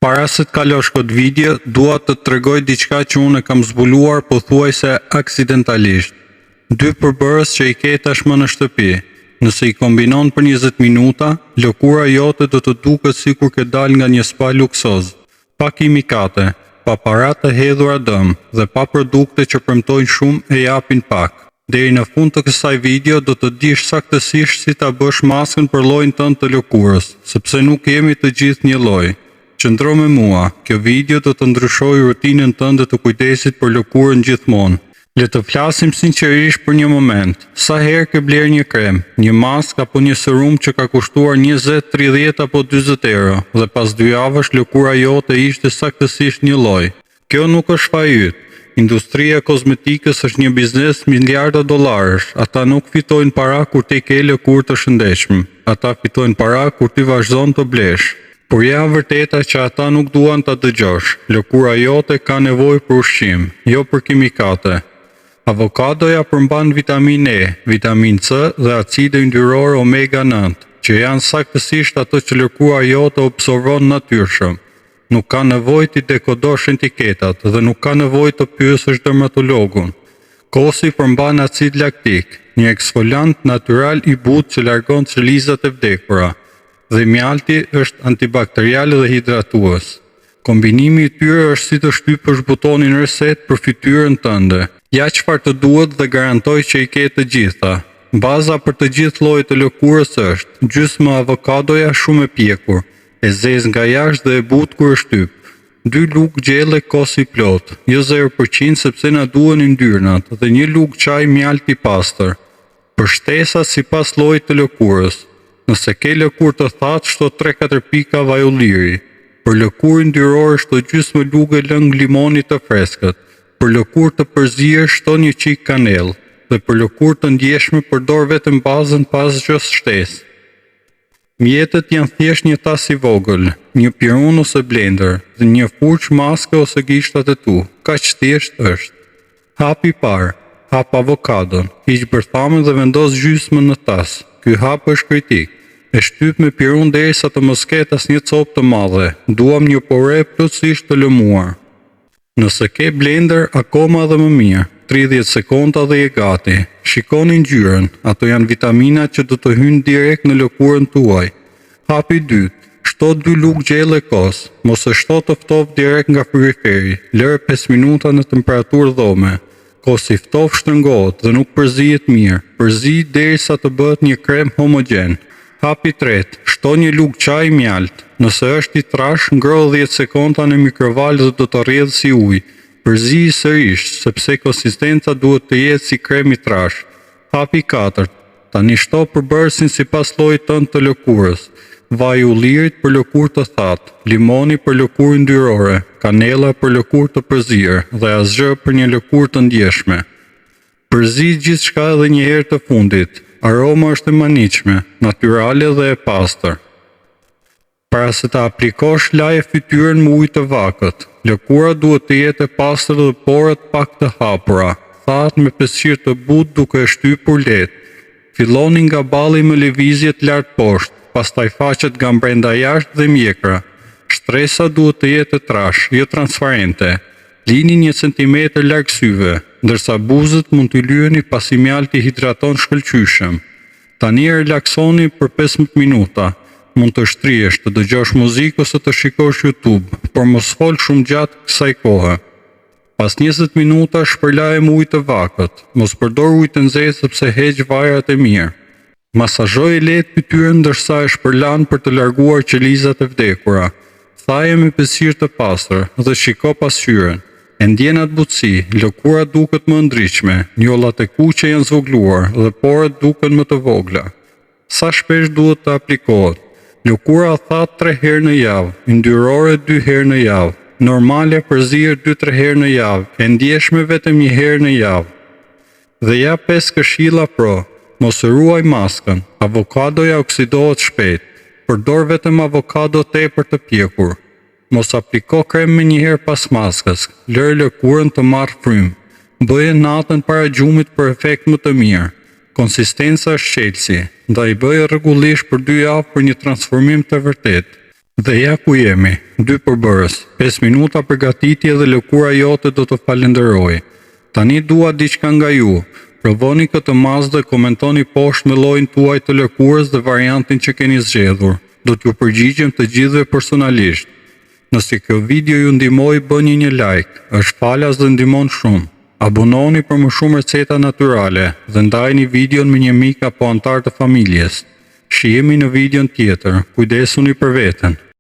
Para se të kalosh këtë video, dua të të tregoj diçka që unë e kam zbuluar pothuajse aksidentalisht. 2 përbërës që i ke tashmë në shtëpi. Nëse i kombinon për 20 minuta, lëkura jote do të duket sikur ke dal nga një spa luksoz. Pa kimikate, pa parat të hedhura dëm dhe pa produkte që premtojnë shumë e japin pak. Deri në fund të kësaj video do të dish saktësisht si ta bësh maskën për llojin tënd të lëkurës, sepse nuk jemi të gjithë një lloj. Qëndro me mua, kjo video do të ndryshojë rutinën tënde të kujdesit për lëkurën gjithmonë. Le të flasim sinqerisht për një moment. Sa herë ke bler një krem, një mask apo një serum që ka kushtuar 20, 30 apo 40 euro dhe pas 2 javësh lëkura jote ishte saktësisht një lloj. Kjo nuk është faji yt. Industria e kozmetikës është një biznes miliarda dollarësh. Ata nuk fitojnë para kur ti ke lëkurë të shëndetshme. Ata fitojnë para kur ti vazhdon të blesh. Por ja vërteta që ata nuk duan ta dëgjosh. Lëkura jote ka nevojë për ushqim, jo për kimikate. Avokadoja përmban vitaminë E, vitaminë C dhe acide yndyrore omega 9, që janë saktësisht ato që lëkura jote absorbon natyrshëm. Nuk ka nevojë të dekodosh etiketat dhe nuk ka nevojë të pyesësh dermatologun. Kosi përmban acid laktik, një eksfoliant natyral i butë që largon çelizat e vdekura, dhe mjalti është antibakterial dhe hidratues. Kombinimi i tyre është si të shtypësh butonin reset për fytyrën tënde. Ja çfarë të duhet dhe garantoj që i ke të gjitha. Baza për të gjithë llojet e lëkurës është gjysmë avokadoja shumë e pjekur, e zezë nga jashtë dhe e butë kur e shtyp. 2 lugë gjelle kosi plot, jo 0% sepse na duhen yndyrnat, dhe 1 lugë çaj mjalt i pastër. Përshtesa sipas llojit të lëkurës. Nëse ke lëkurë të thatë, shto 3-4 pika vaj ulliri. Për lëkurë yndyrore shto gjysmë lugë lëng limoni të freskët. Për lëkurë të përzier shto një çik kanellë dhe për lëkurë të ndjeshme përdor vetëm bazën pa asgjë shtesë. Mjetet janë thjesht një tas i vogël, një pirun ose blender dhe një furçë maske ose gishtat e tu. Kaq thjesht është. Hapi i parë, hap avokadon, hiq bërthamën dhe vendos gjysmën në tas. Ky hap është kritik. E shtyp me pirun derisa të mos ketë asnjë copë të madhe. Duam një pore plotësisht të lëmuar. Nëse ke blender, akoma dhe më mirë, 30 sekonda dhe je gati. Shikoni ngjyrën, ato janë vitaminat që do të hynë direkt në lëkurën tuaj. Hapi 2, shto 2 lugë gjelle kos, mos e shto të ftoft direkt nga frigoriferi, lërë 5 minuta në temperaturë dhome. Kosi ftoft shtrëngohet dhe nuk përzihet mirë, përzi derisa të bëhet një krem homogen. Hapi 3, shto 1 lugë çaj mjalt. Nëse është i trash, ngroh 10 sekonda në mikrovalë dhe do të rrjedhë si ujë. Përziji sërish, sepse konsistenca duhet të jetë si krem i trash. Hapi 4, tani shto përbërësin sipas llojit tënd të lëkurës. Vaj ullirit për lëkurë të thatë, limoni për lëkurë yndyrore, kanella për lëkurë të përzier dhe asgjë për një lëkurë të ndjeshme. Përzi gjithçka edhe një herë të fundit. Aroma është e maniqme, natyrale dhe e pastër. Para se ta aplikosh, laje fytyrën me ujë të vakët. Lëkura duhet të jetë e pastër dhe porët pak të hapura. Thahet me peshqir të butë duke e shtypur lehtë. Filloni nga balli me lëvizjet lart poshtë, pastaj faqet nga brenda jashtë dhe mjekra. Shtresa duhet të jetë e trash, jo transparente. Lini 1 centimetër larg syve, ndërsa buzët mund t'i lyeni pasi mjalti hidraton shkëlqyshëm. Tani relaksoni për 15 minuta. Mund të shtrihesh, të dëgjosh muzikë ose të shikosh YouTube, por mos fol shumë gjatë kësaj kohe. Pas 20 minuta shpërlaje me ujë të vakët. Mos përdor ujë të nxehtë sepse heq vajrat e mirë. Masazhoje lehtë fytyrën ndërsa e shpërlan për të larguar qelizat e vdekura. Thaje me peshqir të pastër dhe shiko pasqyrën. E ndjen atë butësi, lëkura duket më ndriqme, njollat e kuqe janë zvogluar dhe porët duken më të vogla. Sa shpesh duhet të aplikohet? Lëkura thatë 3 herë në javë, yndyrore 2 herë në javë, normale përzier 2-3 herë në javë, e ndjeshme vetëm 1 herë në javë. Dhe ja 5 këshilla pro, mos e ruaj maskën, avokadoja oksidohet shpejt, përdor vetëm avokado tepër të pjekur. Mos apliko krem me 1 herë pas maskës, lër lëkurën të marrë frymë. Bëje natën para gjumit për efekt më të mirë. Konsistenca është qelsi, ndaj bëje rregullisht për 2 javë për një transformim të vërtetë. Dhe ja ku jemi, 2 përbërës, 5 minuta përgatitje dhe lëkura jote do të falenderoj. Tani dua diçka nga ju. Provoni këtë mas dhe komentoni poshtë me llojin tuaj të lëkurës dhe variantin që keni zgjedhur. Do t'ju përgjigjem të gjithëve personalisht. Nëse kjo video ju ndihmoi, bëni një like, është falas dhe ndihmon shumë. Abononi për më shumë receta natyrale dhe ndajini videon me një mik apo antar të familjes. Shihemi në videon tjetër. Kujdesuni për veten.